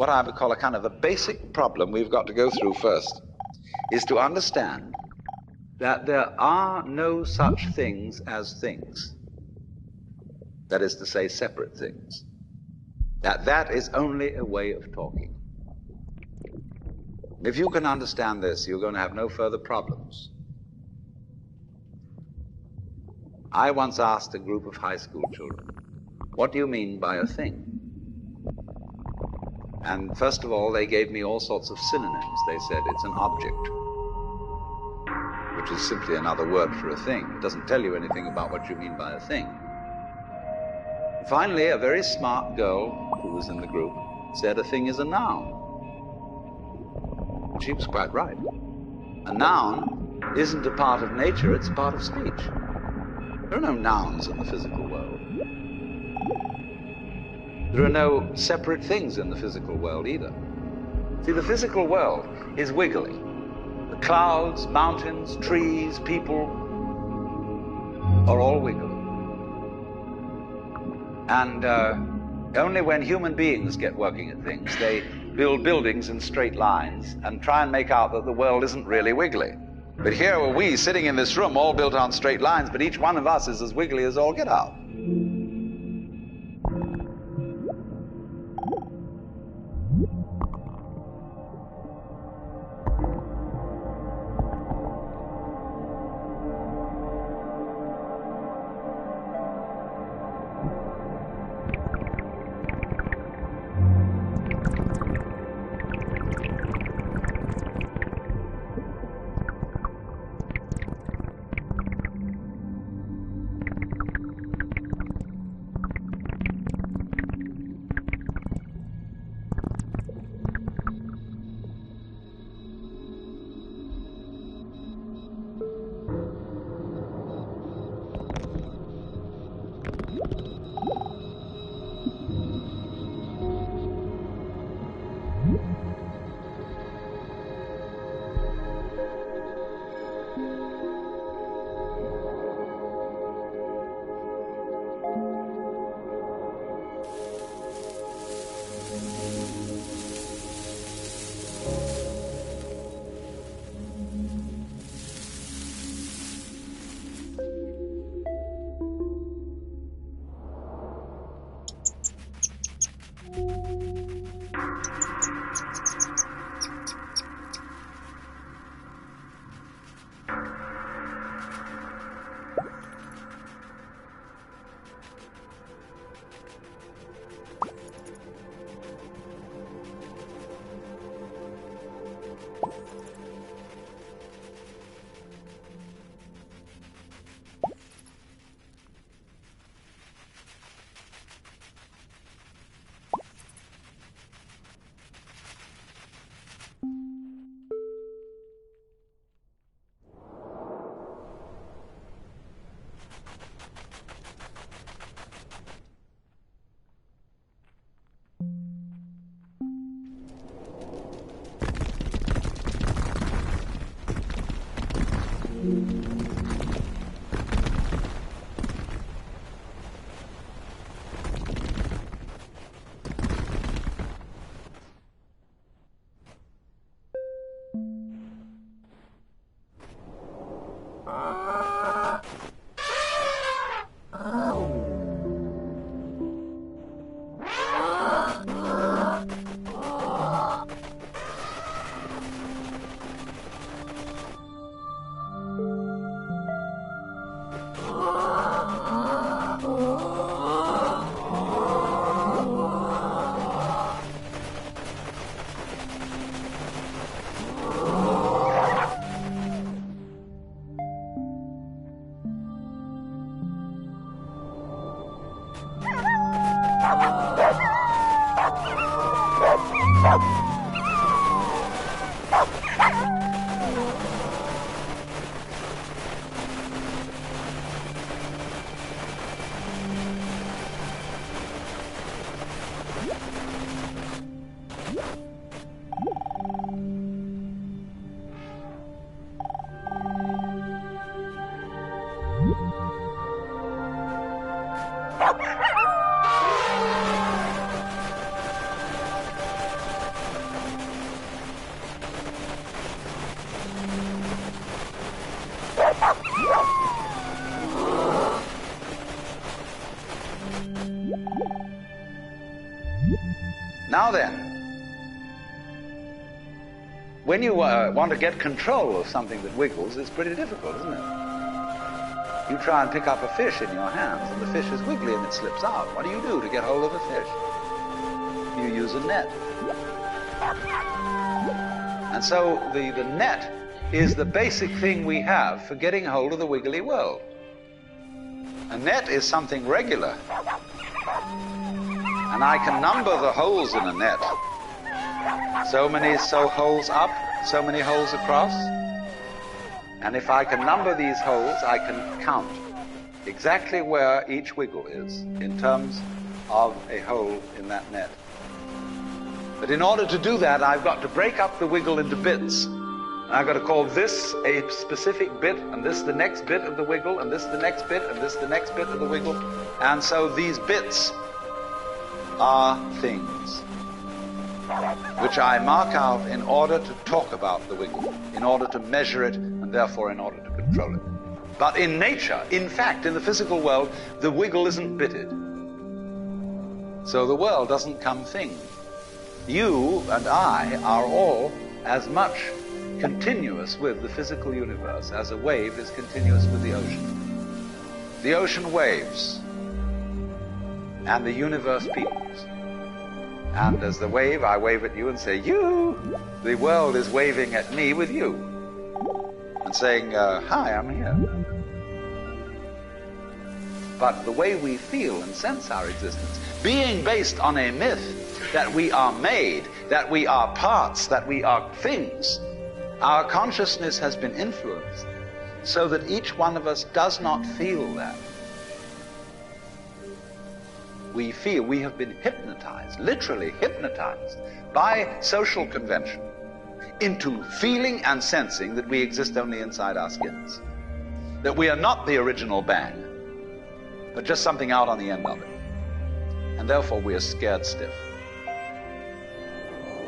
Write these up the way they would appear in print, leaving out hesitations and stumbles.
what I would call a kind of a basic problem we've got to go through first is to understand that there are no such things as things. That is to say, separate things. That is only a way of talking. If you can understand this, you're going to have no further problems. I once asked a group of high school children, what do you mean by a thing? And first of all, they gave me all sorts of synonyms. They said it's an object, which is simply another word for a thing. It doesn't tell you anything about what you mean by a thing. Finally, a very smart girl who was in the group said a thing is a noun. She was quite right. A noun isn't a part of nature, it's a part of speech. There are no nouns in the physical world. There are no separate things in the physical world either. See, the physical world is wiggly. The clouds, mountains, trees, people are all wiggly. And only when human beings get working at things, they build buildings in straight lines and try and make out that the world isn't really wiggly. But here are we sitting in this room all built on straight lines, but each one of us is as wiggly as all get out. Now then, when you want to get control of something that wiggles, it's pretty difficult, isn't it? You try and pick up a fish in your hands, and the fish is wiggly and it slips out. What do you do to get hold of a fish? You use a net. And so the net is the basic thing we have for getting hold of the wiggly world. A net is something regular. And I can number the holes in a net. So many holes up, so many holes across. And if I can number these holes, I can count exactly where each wiggle is in terms of a hole in that net. But in order to do that, I've got to break up the wiggle into bits. I've got to call this a specific bit, and this the next bit of the wiggle, and this the next bit, and this the next bit of the wiggle. And so these bits are things which I mark out in order to talk about the wiggle, in order to measure it, and therefore in order to control it. But in nature, in fact, in the physical world, the wiggle isn't bitted. So the world doesn't come thing. You and I are all as much continuous with the physical universe as a wave is continuous with the ocean. The ocean waves, and the universe peoples. And as the wave, I wave at you and say, you! The world is waving at me with you. And saying, hi, I'm here. But the way we feel and sense our existence, being based on a myth that we are made, that we are parts, that we are things, our consciousness has been influenced so that each one of us does not feel that. We feel we have been hypnotized, literally hypnotized, by social convention into feeling and sensing that we exist only inside our skins. That we are not the original bang, but just something out on the end of it. And therefore we are scared stiff.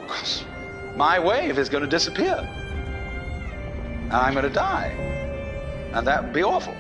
Because my wave is going to disappear. And I'm going to die. And that would be awful.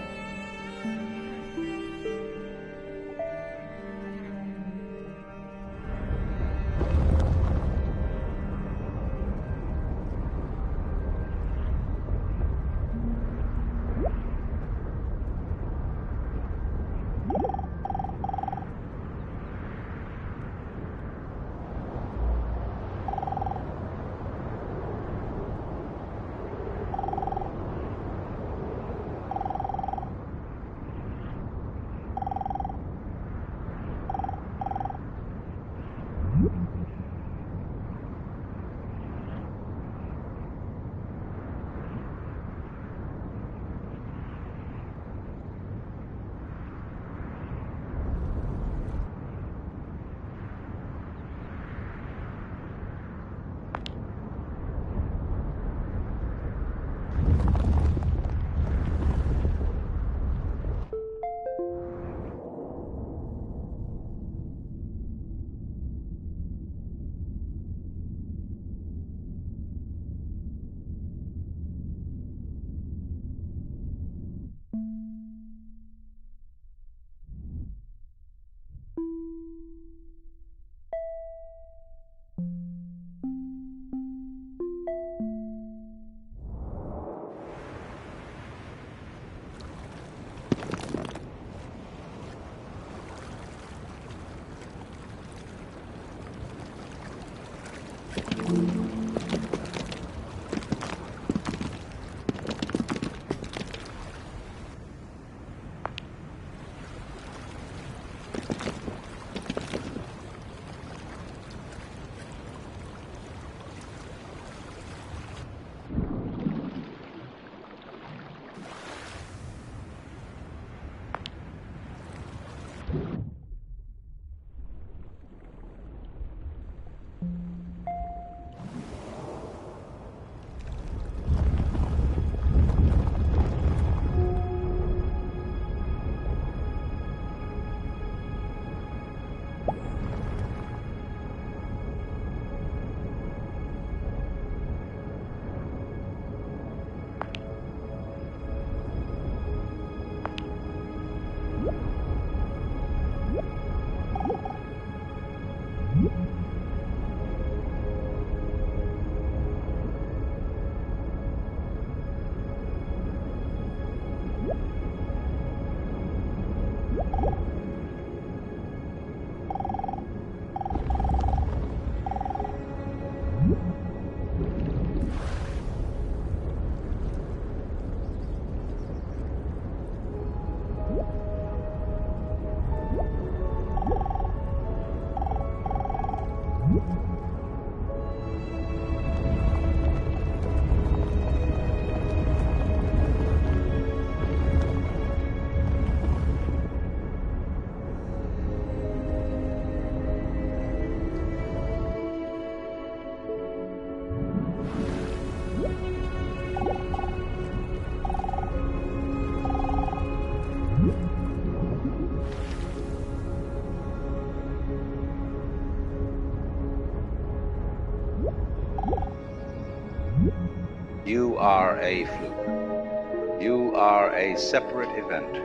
You are a fluke. You are a separate event.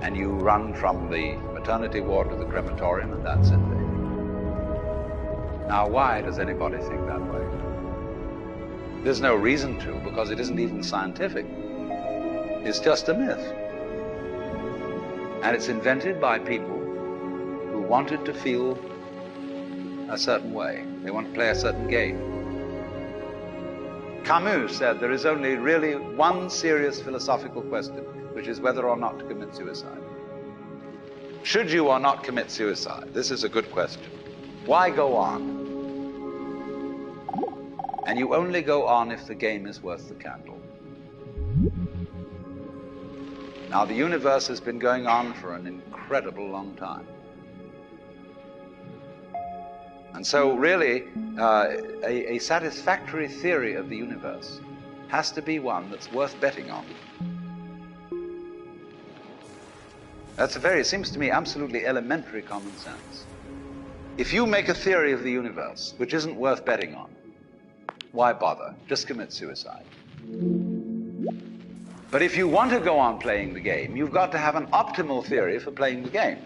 And you run from the maternity ward to the crematorium, and that's it. Now, why does anybody think that way? There's no reason to, because it isn't even scientific. It's just a myth. And it's invented by people who wanted to feel a certain way. They want to play a certain game. Camus said there is only really one serious philosophical question, which is whether or not to commit suicide. Should you or not commit suicide? This is a good question. Why go on? And you only go on if the game is worth the candle. Now, the universe has been going on for an incredible long time. And so, really, a satisfactory theory of the universe has to be one that's worth betting on. That's seems to me, absolutely elementary common sense. If you make a theory of the universe which isn't worth betting on, why bother? Just commit suicide. But if you want to go on playing the game, you've got to have an optimal theory for playing the game.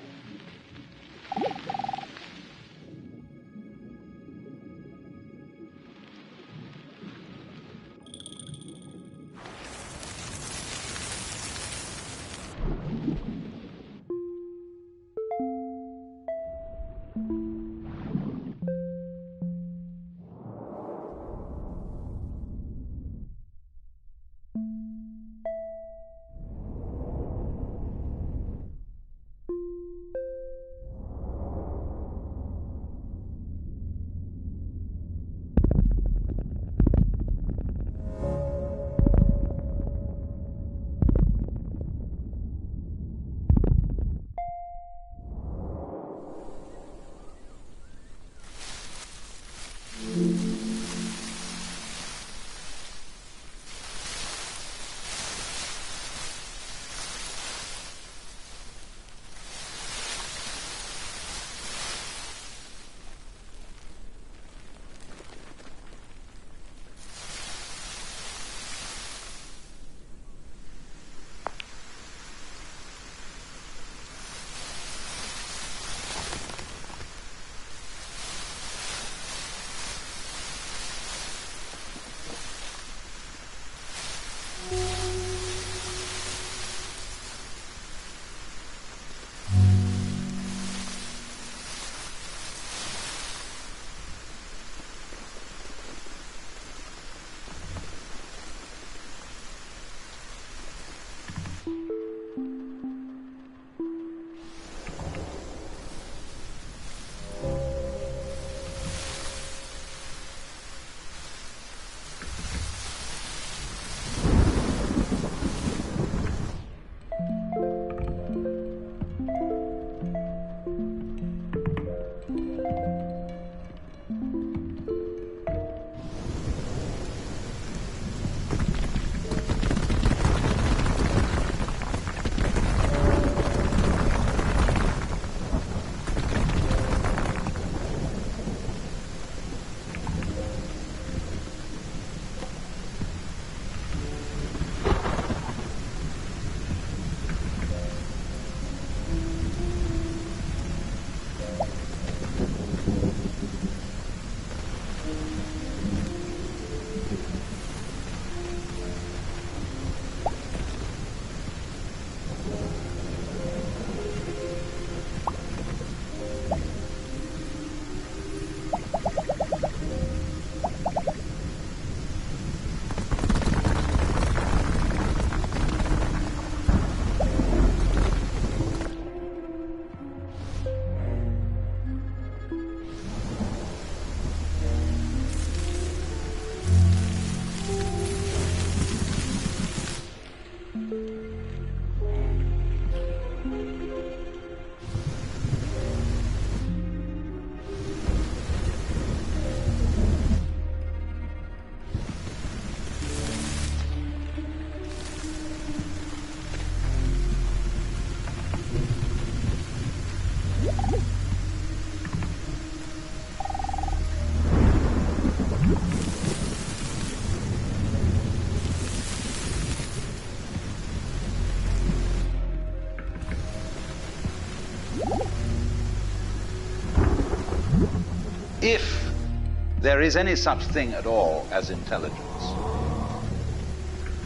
there is any such thing at all as intelligence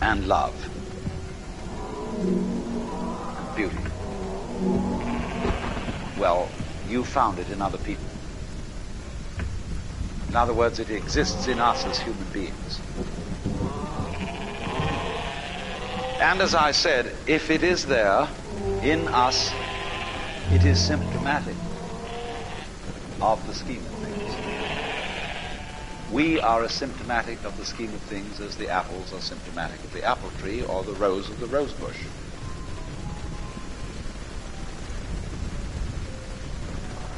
and love and beauty, well, you found it in other people. In other words, it exists in us as human beings. And as I said, if it is there in us, it is symptomatic of the scheme of things. We are as symptomatic of the scheme of things as the apples are symptomatic of the apple tree or the rose of the rose bush.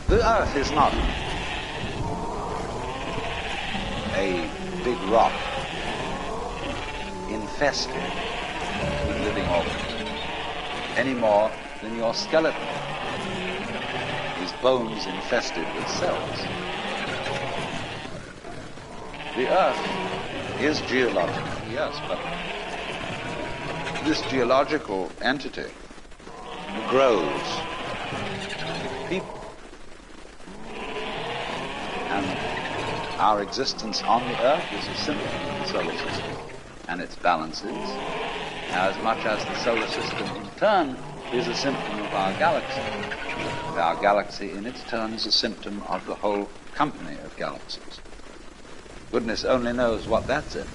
The earth is not a big rock infested with living organisms, any more than your skeleton is bones infested with cells. The earth is geological, yes, but this geological entity grows people. And our existence on the earth is a symptom of the solar system and its balances, as much as the solar system in turn is a symptom of our galaxy. And our galaxy in its turn is a symptom of the whole company of galaxies. Goodness only knows what that's in.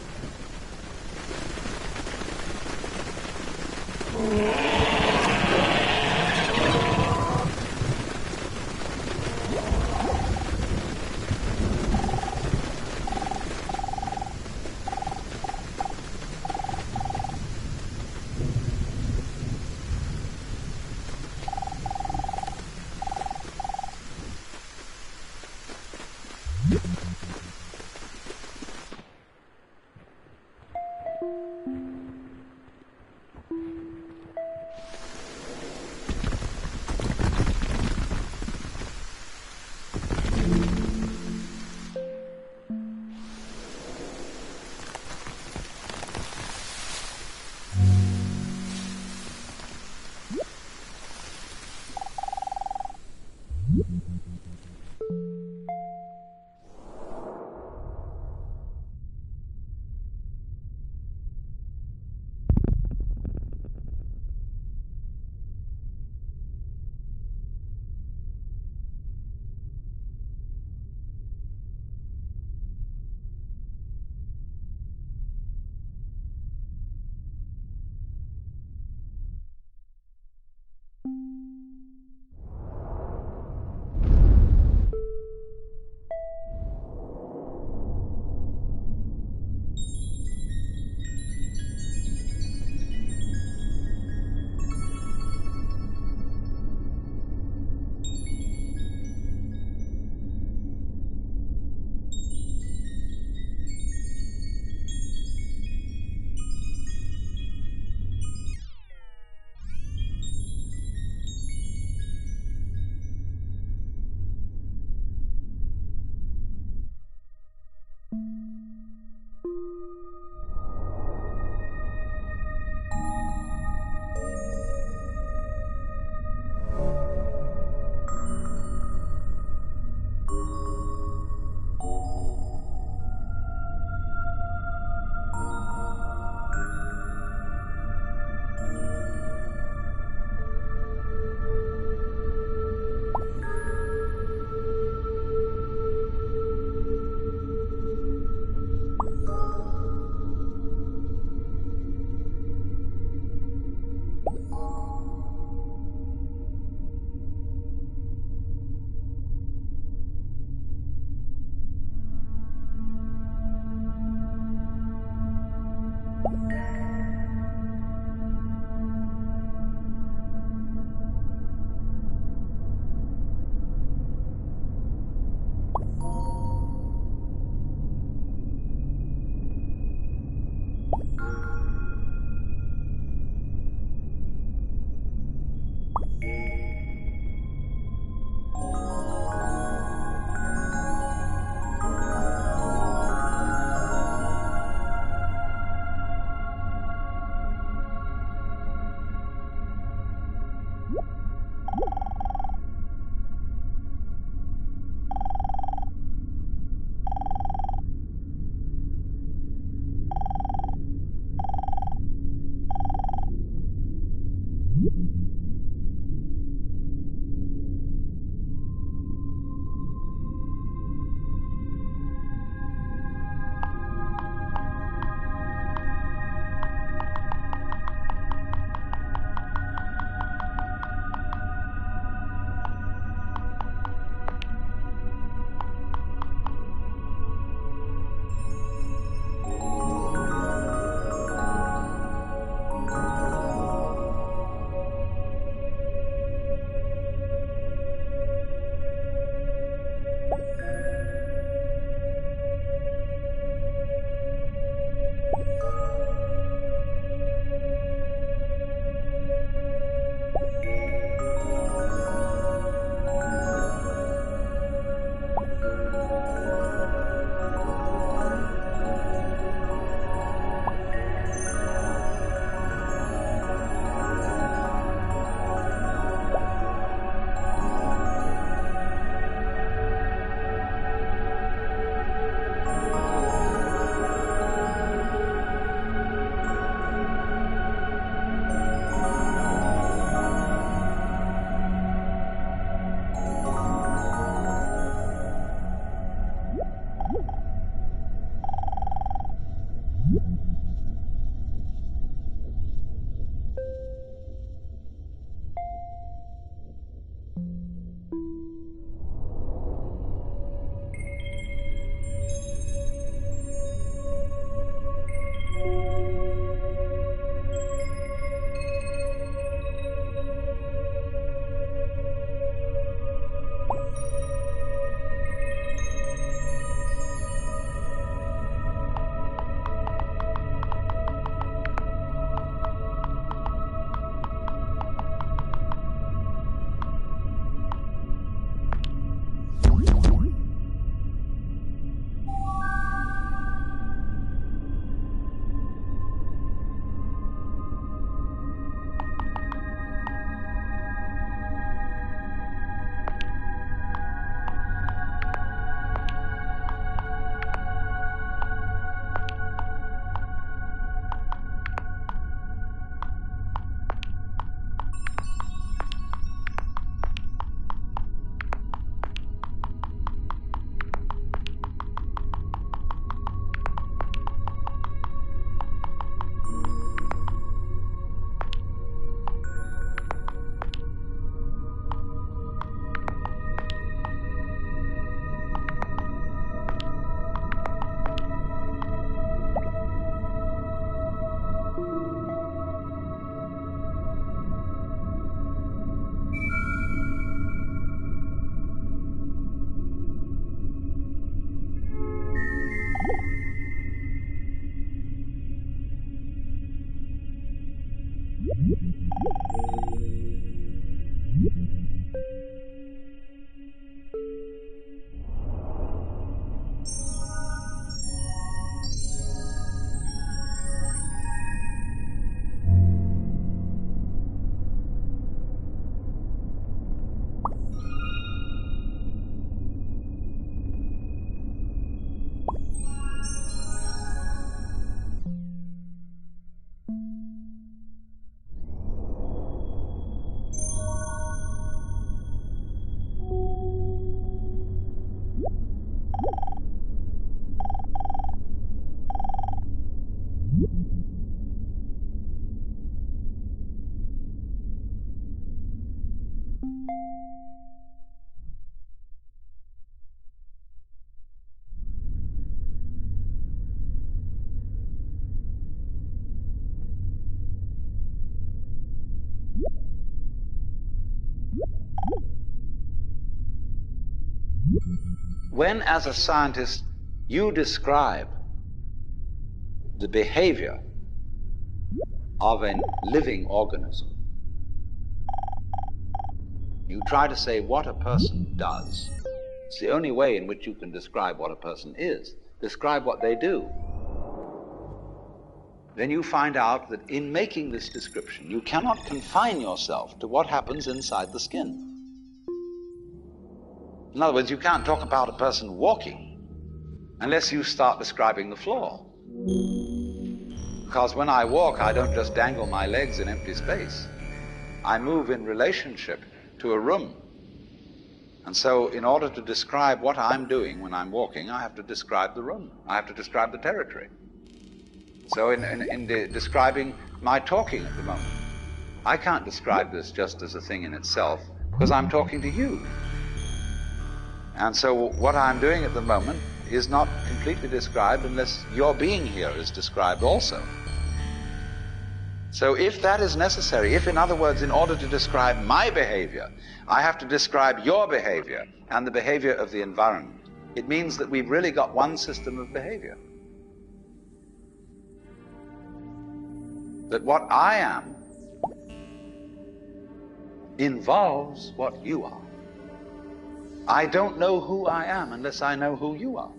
When, as a scientist, you describe the behavior of a living organism, you try to say what a person does. It's the only way in which you can describe what a person is. Describe what they do. Then you find out that in making this description, you cannot confine yourself to what happens inside the skin. In other words, you can't talk about a person walking unless you start describing the floor. Because when I walk, I don't just dangle my legs in empty space. I move in relationship to a room. And so in order to describe what I'm doing when I'm walking, I have to describe the room. I have to describe the territory. So in describing my talking at the moment, I can't describe this just as a thing in itself because I'm talking to you. And so what I'm doing at the moment is not completely described unless your being here is described also. So if that is necessary, if in other words, in order to describe my behavior, I have to describe your behavior and the behavior of the environment, it means that we've really got one system of behavior. That what I am involves what you are. I don't know who I am unless I know who you are.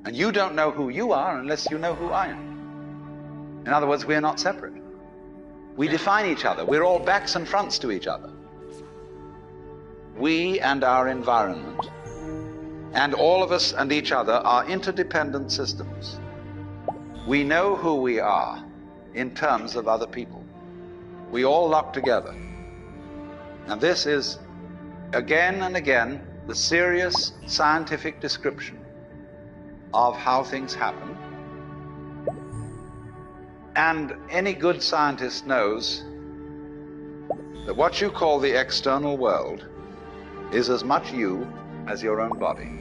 And you don't know who you are unless you know who I am. In other words, we're not separate. We define each other. We're all backs and fronts to each other. We and our environment, and all of us and each other, are interdependent systems. We know who we are in terms of other people. We all lock together. And this is, again and again, the serious scientific description of how things happen And any good scientist knows that what you call the external world is as much you as your own body.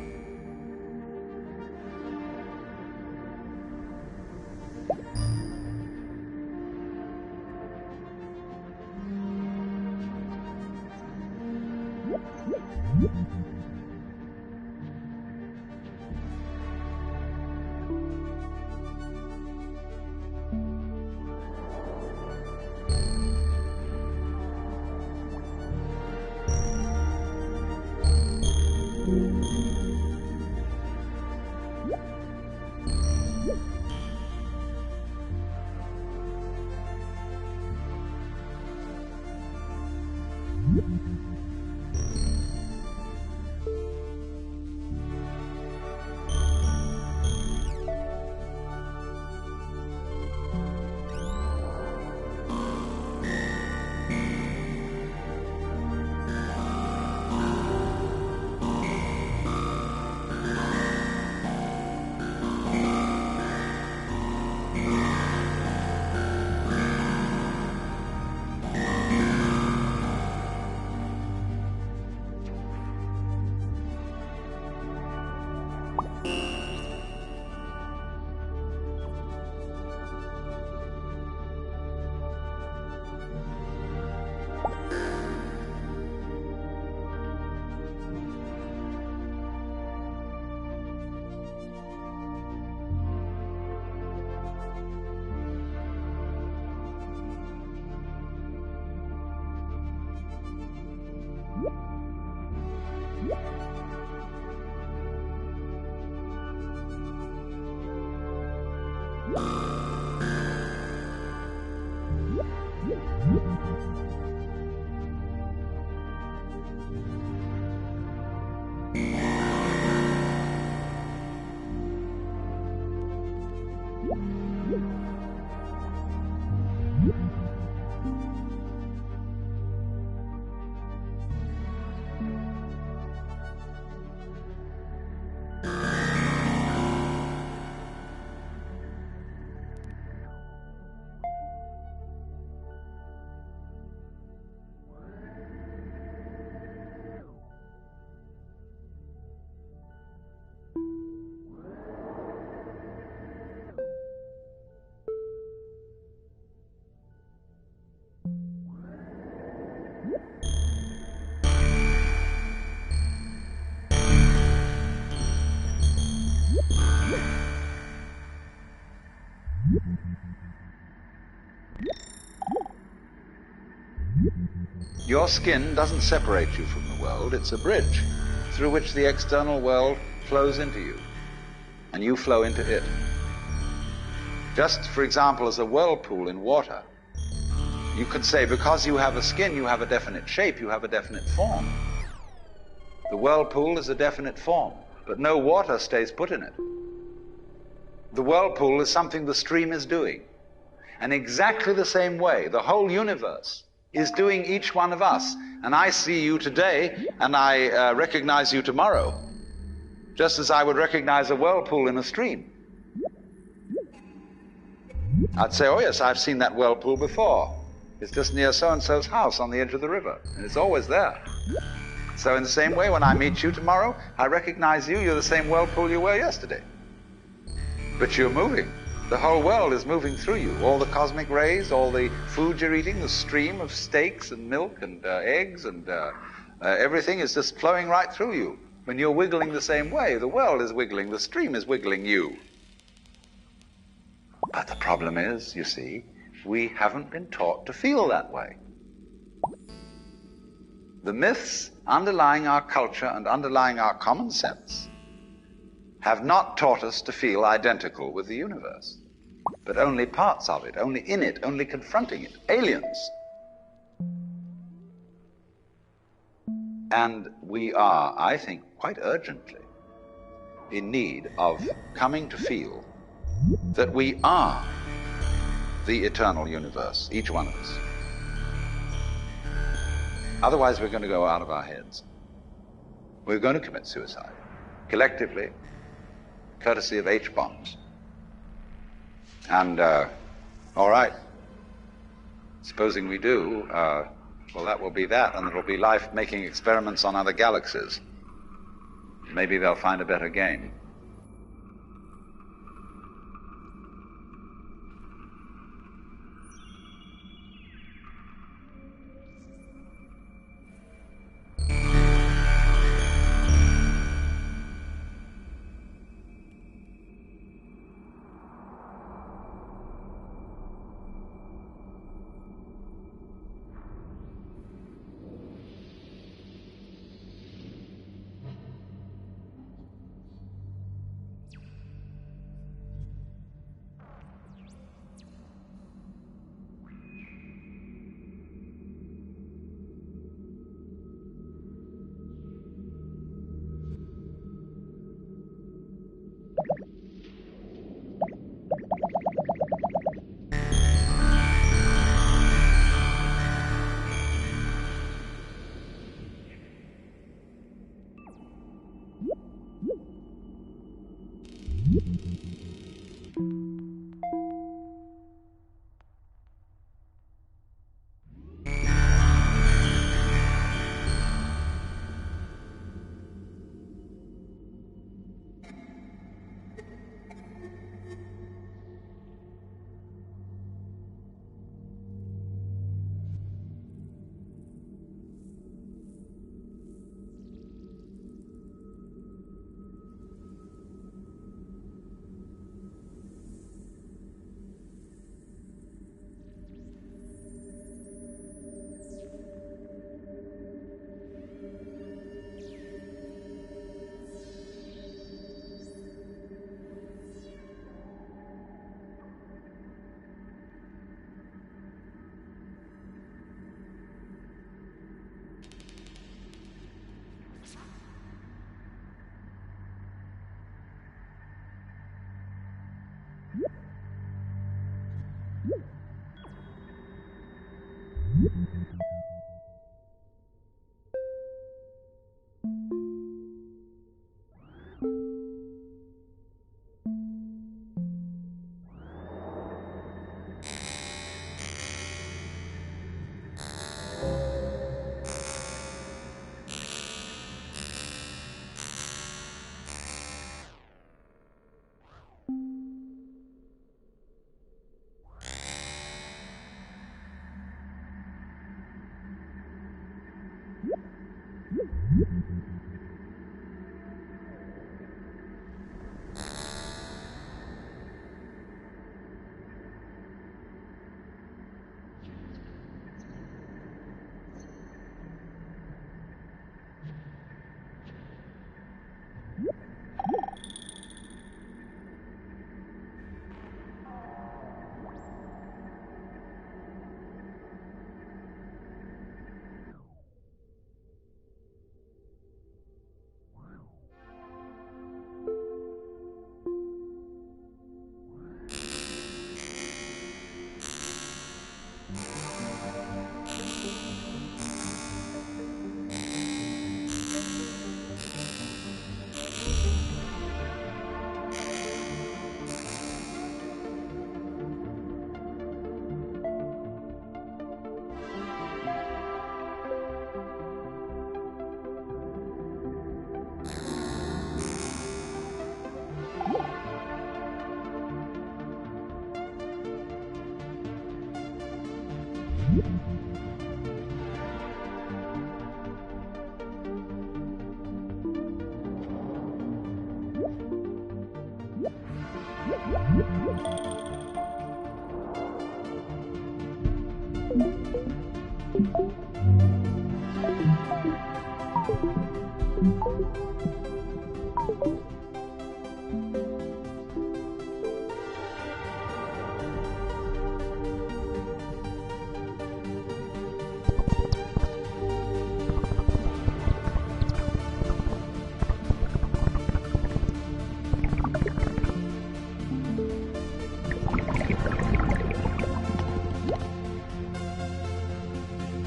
Your skin doesn't separate you from the world. It's a bridge through which the external world flows into you, and you flow into it. Just, for example, as a whirlpool in water, you could say because you have a skin, you have a definite shape, you have a definite form. The whirlpool is a definite form, but no water stays put in it. The whirlpool is something the stream is doing. And exactly the same way, the whole universe is doing each one of us. And I see you today, and I recognize you tomorrow, just as I would recognize a whirlpool in a stream. I'd say, oh yes, I've seen that whirlpool before. It's just near so-and-so's house on the edge of the river, and it's always there. So in the same way, when I meet you tomorrow, I recognize you. You're the same whirlpool you were yesterday. But you're moving. The whole world is moving through you. All the cosmic rays, all the food you're eating, the stream of steaks and milk and eggs and everything is just flowing right through you. When you're wiggling the same way, the world is wiggling, the stream is wiggling you. But the problem is, you see, we haven't been taught to feel that way. The myths underlying our culture and underlying our common sense have not taught us to feel identical with the universe, but only parts of it, only in it, only confronting it, aliens. And we are, I think, quite urgently in need of coming to feel that we are the eternal universe, each one of us. Otherwise, we're going to go out of our heads. We're going to commit suicide, collectively, courtesy of H-bombs. And All right. Supposing we do, well, that will be that, and it'll be life making experiments on other galaxies. Maybe they'll find a better game.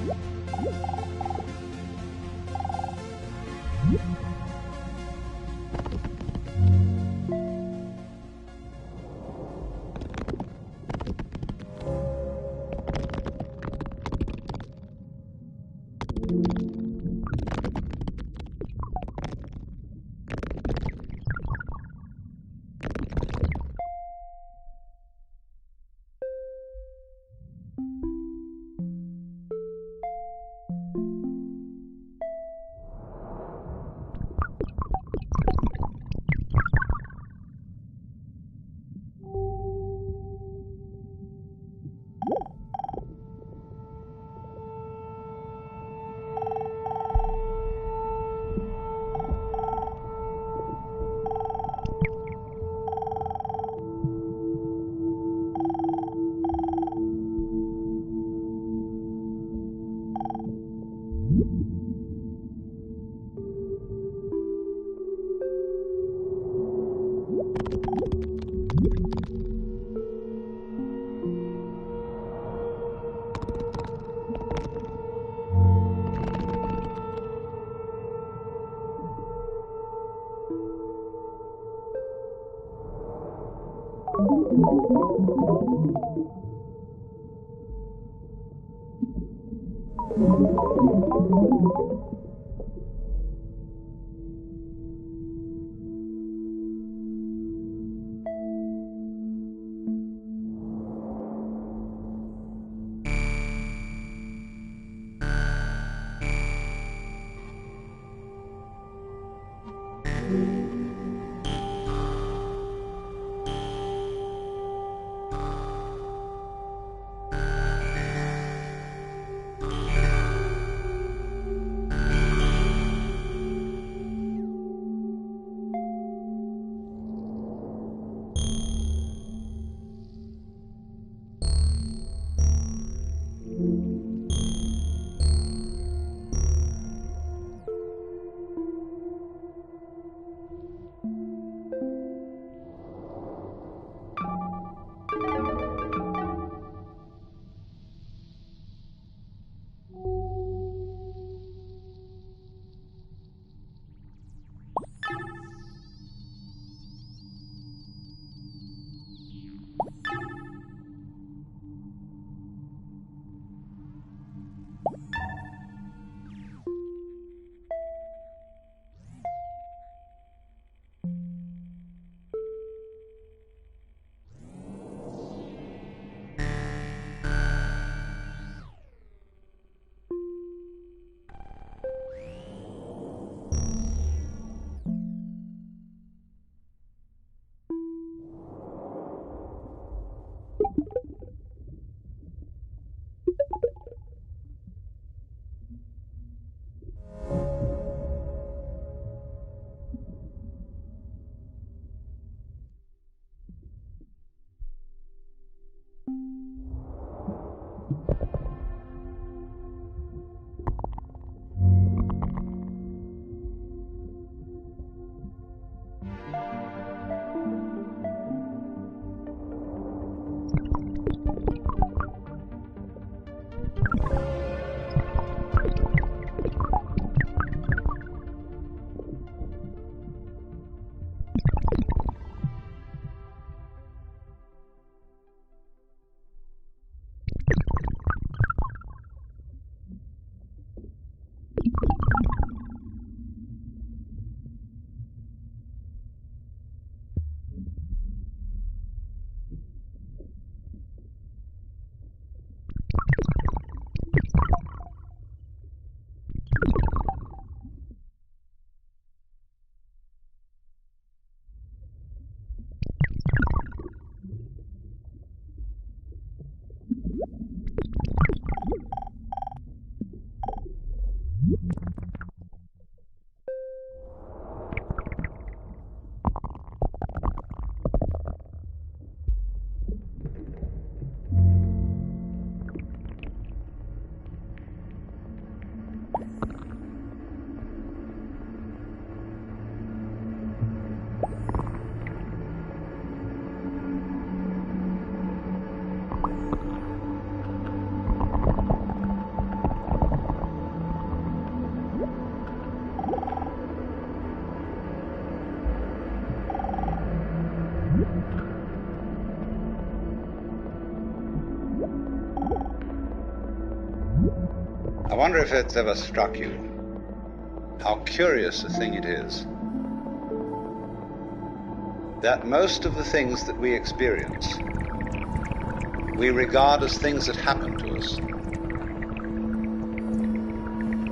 Yeah. I wonder if it's ever struck you how curious a thing it is that most of the things that we experience we regard as things that happen to us,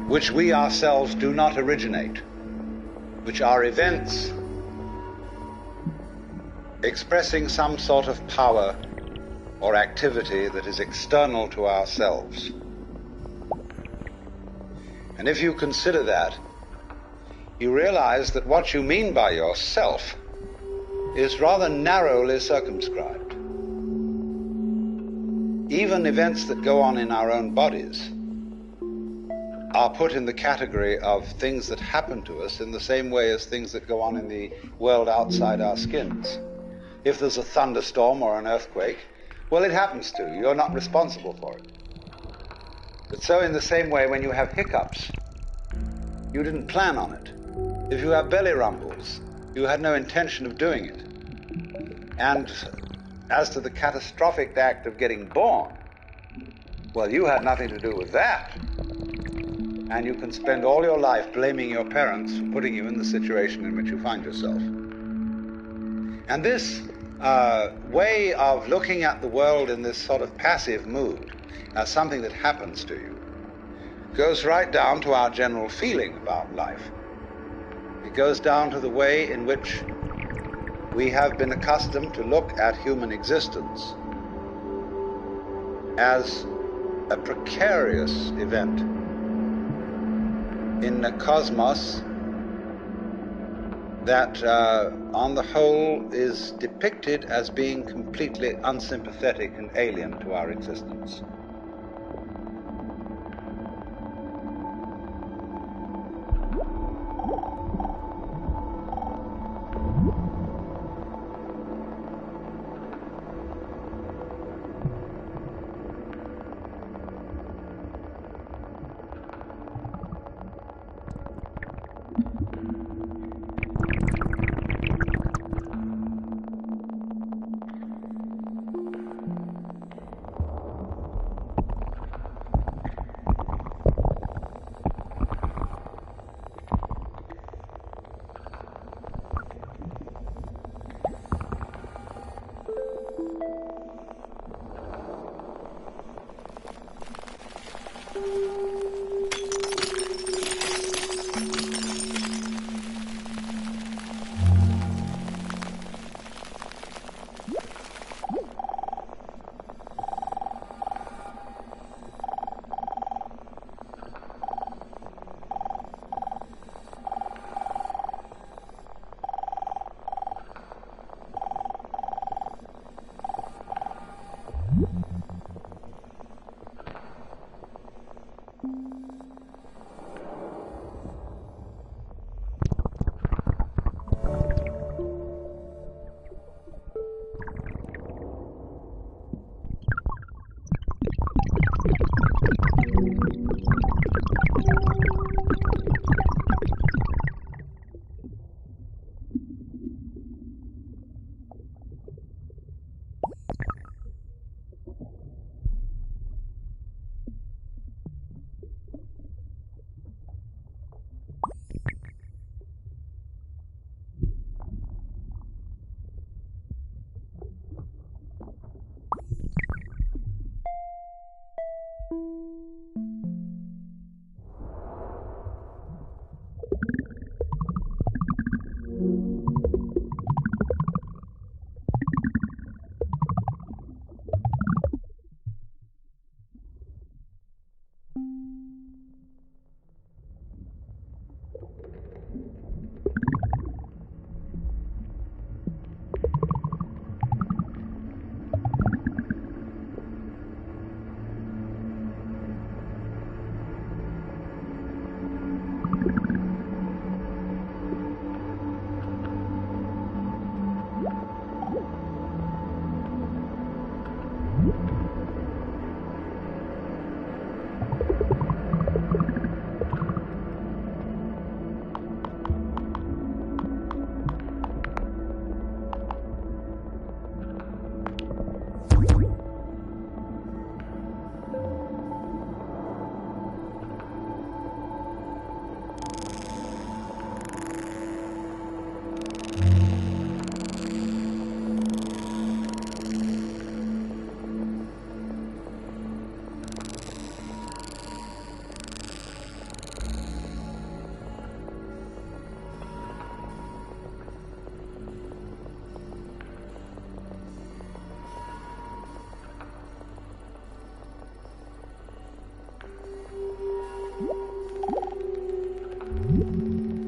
which we ourselves do not originate, which are events expressing some sort of power or activity that is external to ourselves. And if you consider that, you realize that what you mean by yourself is rather narrowly circumscribed. Even events that go on in our own bodies are put in the category of things that happen to us in the same way as things that go on in the world outside our skins. If there's a thunderstorm or an earthquake, well, it happens to you. You're not responsible for it. But so in the same way, when you have hiccups, you didn't plan on it. If you have belly rumbles, you had no intention of doing it. And As to the catastrophic act of getting born, well, you had nothing to do with that. And you can spend all your life blaming your parents for putting you in the situation in which you find yourself. And this way of looking at the world in this sort of passive mood as something that happens to you goes right down to our general feeling about life. It goes down to the way in which we have been accustomed to look at human existence as a precarious event in a cosmos that, on the whole, is depicted as being completely unsympathetic and alien to our existence.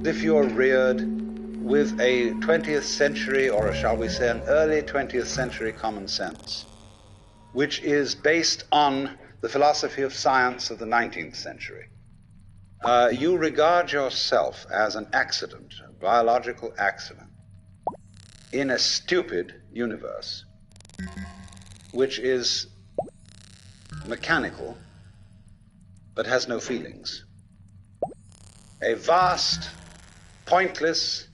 If you're reared with a 20th century, or shall we say an early 20th century common sense, which is based on the philosophy of science of the 19th century, you regard yourself as an accident, a biological accident, in a stupid universe, which is mechanical, but has no feelings. A vast, pointless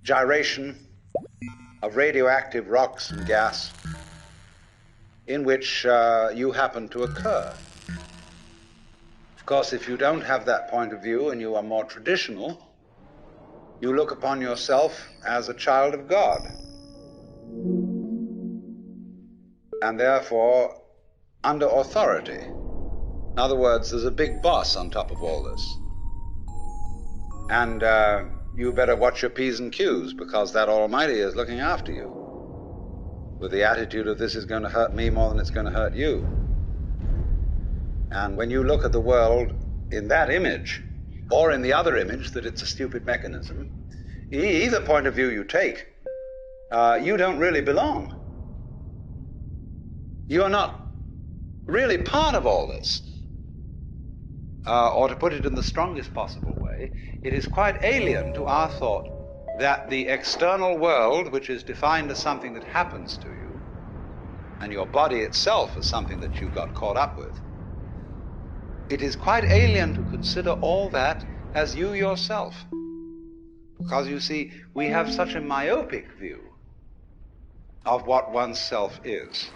gyration of radioactive rocks and gas in which you happen to occur. Of course, if you don't have that point of view and you are more traditional, you look upon yourself as a child of God, and therefore under authority. In other words, there's a big boss on top of all this. And you better watch your P's and Q's, because that Almighty is looking after you with the attitude of this is going to hurt me more than it's going to hurt you. And when you look at the world in that image, or in the other image that it's a stupid mechanism, either point of view you take, you don't really belong. You are not really part of all this. Or to put it in the strongest possible way, it is quite alien to our thought that the external world, which is defined as something that happens to you, and your body itself as something that you got caught up with, it is quite alien to consider all that as you yourself. Because you see, we have such a myopic view of what oneself is.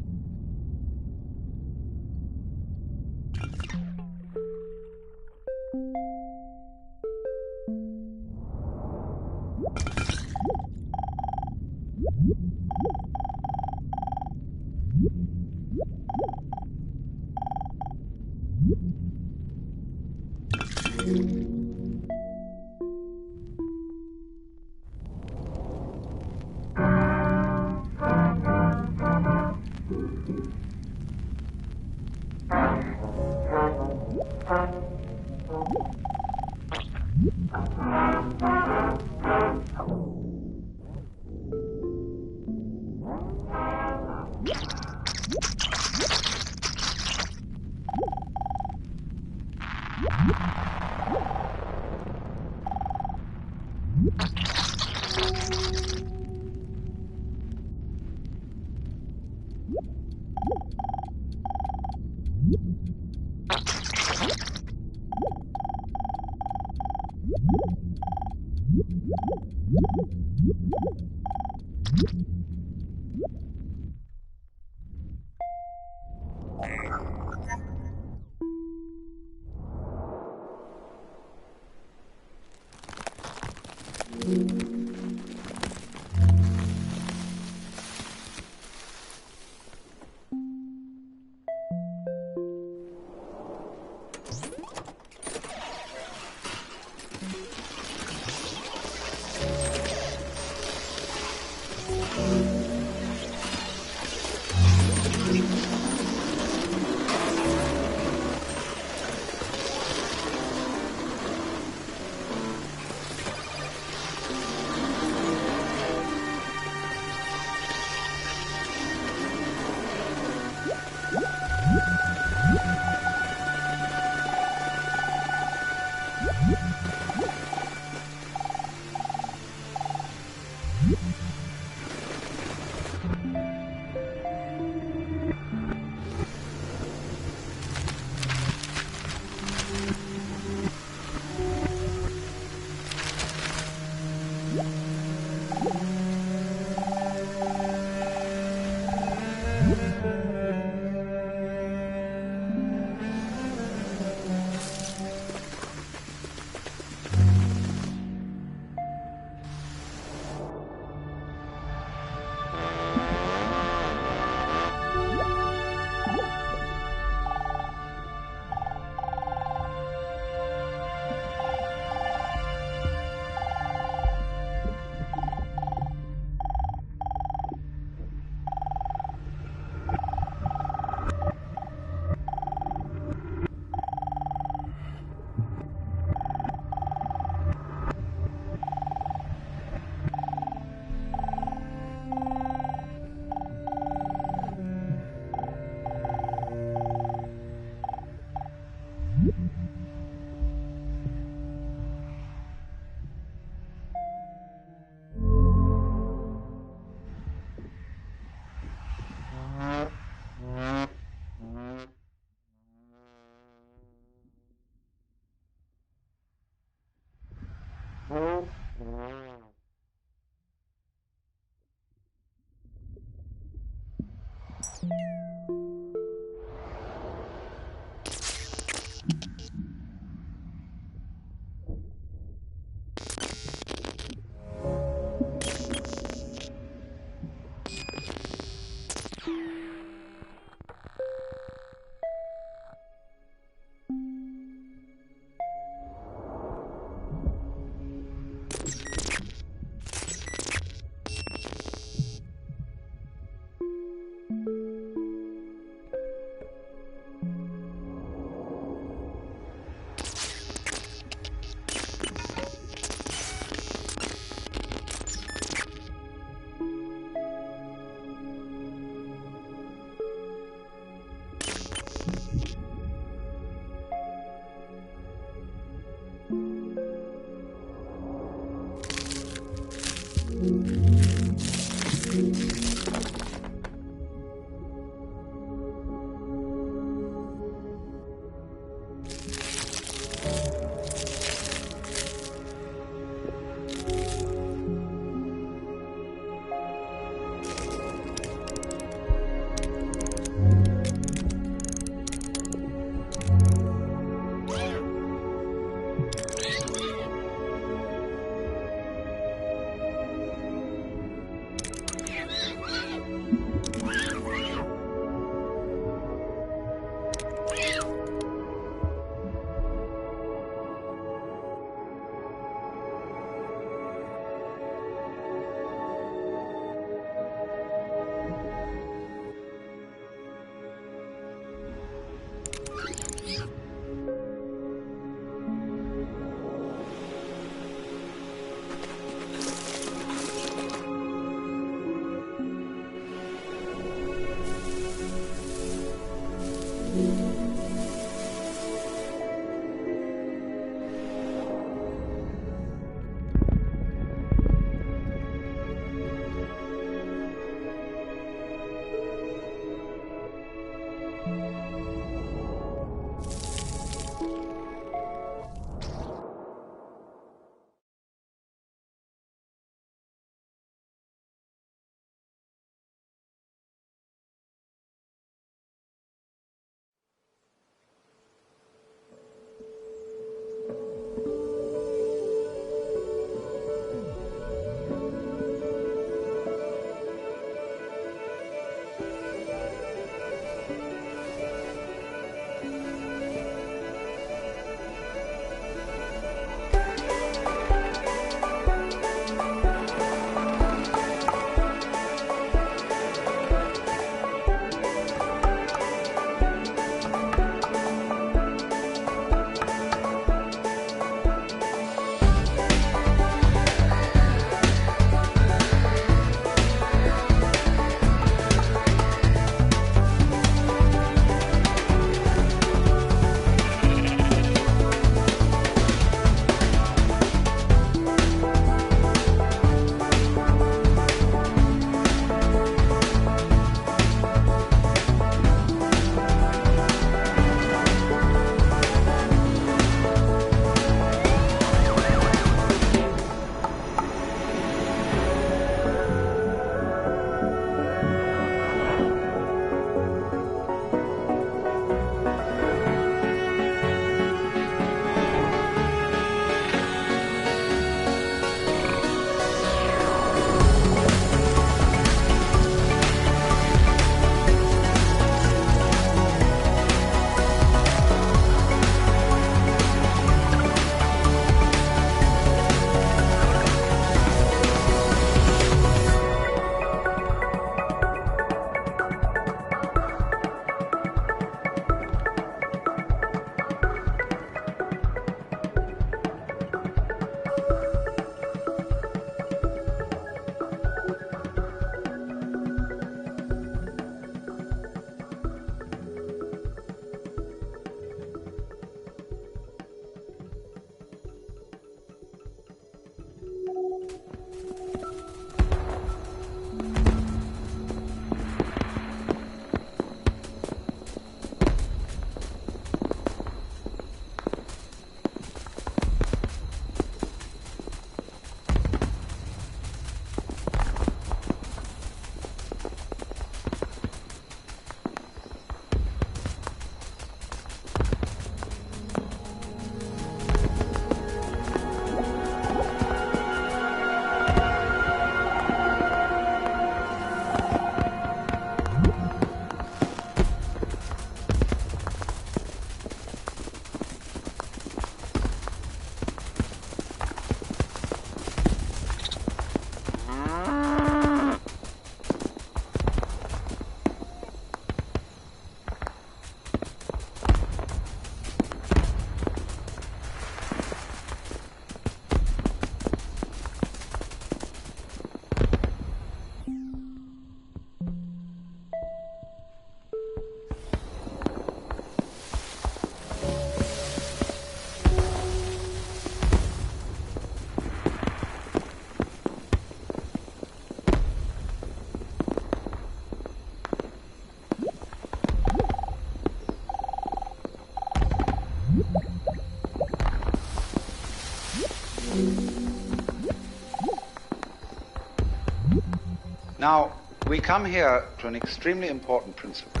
Now, we come here to an extremely important principle,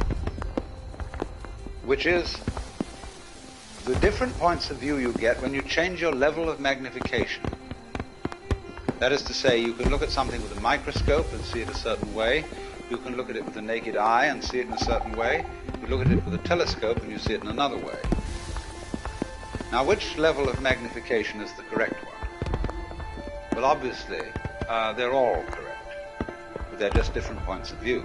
which is the different points of view you get when you change your level of magnification. That is to say, you can look at something with a microscope and see it a certain way. You can look at it with the naked eye and see it in a certain way. You look at it with a telescope and you see it in another way. Now, which level of magnification is the correct one? Well, obviously, they're all correct. They're just different points of view.